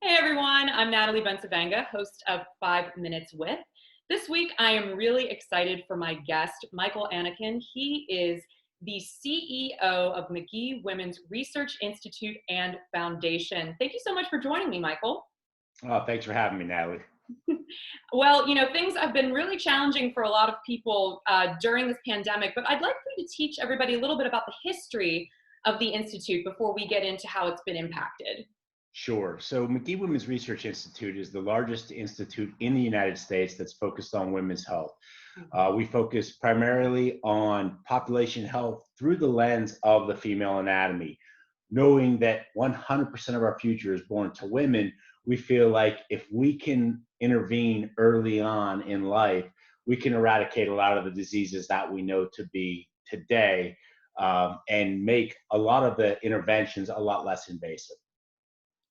Hey everyone, I'm Natalie Bencivenga, host of 5 Minutes With. This week I am really excited for my guest, Michael Annichine. He is the CEO of Mcgee Women's Research Institute and Foundation. Thank you so much for joining me, Michael. Oh, thanks for having me, Natalie. Well, things have been really challenging for a lot of people during this pandemic, but I'd like for you to teach everybody a little bit about the history of the Institute before we get into how it's been impacted. Sure. So, McGee Women's Research Institute is the largest institute in the United States that's focused on women's health. We focus primarily on population health through the lens of the female anatomy. Knowing that 100% of our future is born to women, we feel like if we can intervene early on in life, we can eradicate a lot of the diseases that we know to be today, and make a lot of the interventions a lot less invasive.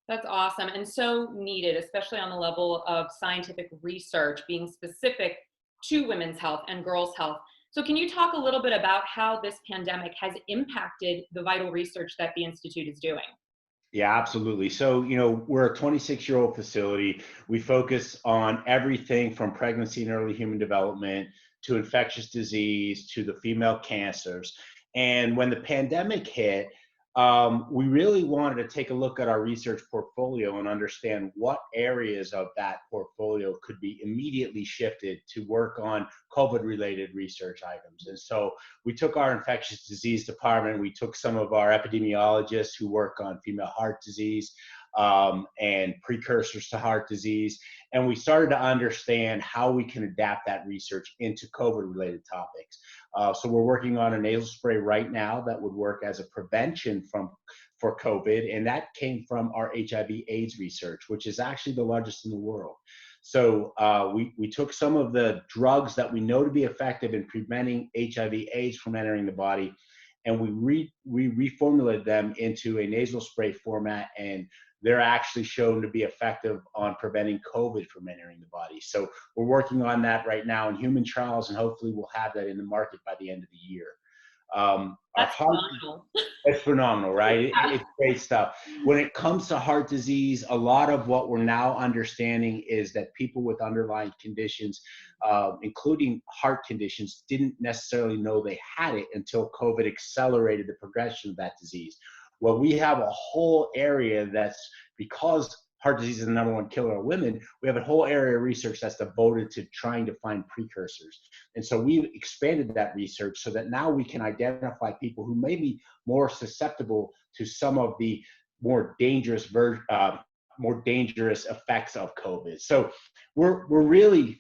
That's awesome and so needed, especially on the level of scientific research being specific to women's health and girls' health. So, can you talk a little bit about how this pandemic has impacted the vital research that the Institute is doing? Yeah, absolutely. So, we're a 26-year-old facility. We focus on everything from pregnancy and early human development to infectious disease to the female cancers. And when the pandemic hit, we really wanted to take a look at our research portfolio and understand what areas of that portfolio could be immediately shifted to work on COVID related research items. And so we took our infectious disease department, we took some of our epidemiologists who work on female heart disease, and precursors to heart disease. And we started to understand how we can adapt that research into COVID related topics. So we're working on a nasal spray right now that would work as a prevention for COVID, and that came from our HIV/AIDS research, which is actually the largest in the world. So we took some of the drugs that we know to be effective in preventing HIV/AIDS from entering the body, and we reformulated them into a nasal spray format, and they're actually shown to be effective on preventing COVID from entering the body. So we're working on that right now in human trials, and hopefully we'll have that in the market by the end of the year. Our That's heart, phenomenal. it's phenomenal, right? It's great stuff. When it comes to heart disease, a lot of what we're now understanding is that people with underlying conditions, including heart conditions, didn't necessarily know they had it until COVID accelerated the progression of that disease. Well, we have a whole area that's, because heart disease is the number one killer of women, we have a whole area of research that's devoted to trying to find precursors. And so we expanded that research so that now we can identify people who may be more susceptible to some of the more dangerous more dangerous effects of COVID. So we're really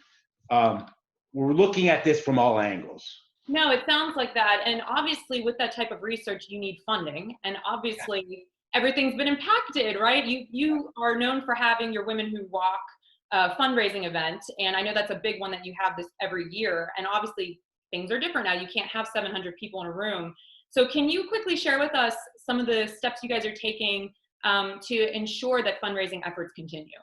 we're looking at this from all angles. No, it sounds like that. And obviously, with that type of research, you need funding. And obviously, everything's been impacted, right? You are known for having your Women Who Walk fundraising event, and I know that's a big one that you have this every year. And obviously, things are different now. You can't have 700 people in a room. So, can you quickly share with us some of the steps you guys are taking to ensure that fundraising efforts continue?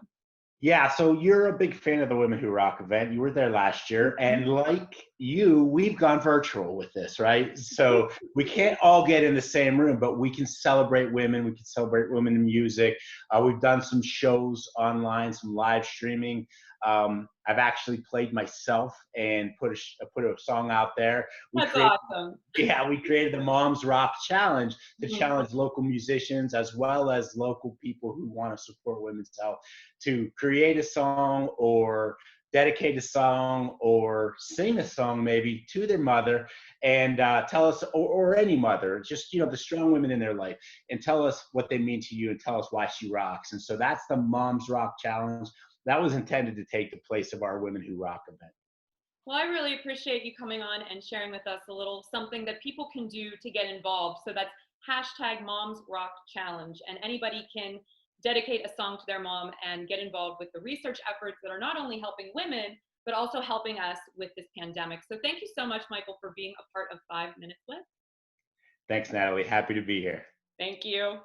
Yeah, so you're a big fan of the Women Who Rock event. You were there last year, and like you, we've gone virtual with this, right? So we can't all get in the same room, but we can celebrate women. We can celebrate women in music. We've done some shows online, some live streaming. I've actually played myself and put a song out there. We That's created awesome. Yeah, we created the Moms Rock Challenge to Mhm. challenge local musicians as well as local people who want to support women's health to create a song or dedicate a song or sing a song maybe to their mother, and tell us, or any mother, just the strong women in their life, and tell us what they mean to you and tell us why she rocks. And so that's the Moms Rock Challenge that was intended to take the place of our Women Who Rock event. Well, I really appreciate you coming on and sharing with us a little something that people can do to get involved. So that's hashtag Moms Rock Challenge. And anybody can dedicate a song to their mom and get involved with the research efforts that are not only helping women, but also helping us with this pandemic. So thank you so much, Michael, for being a part of 5 Minutes With. Thanks, Natalie. Happy to be here. Thank you.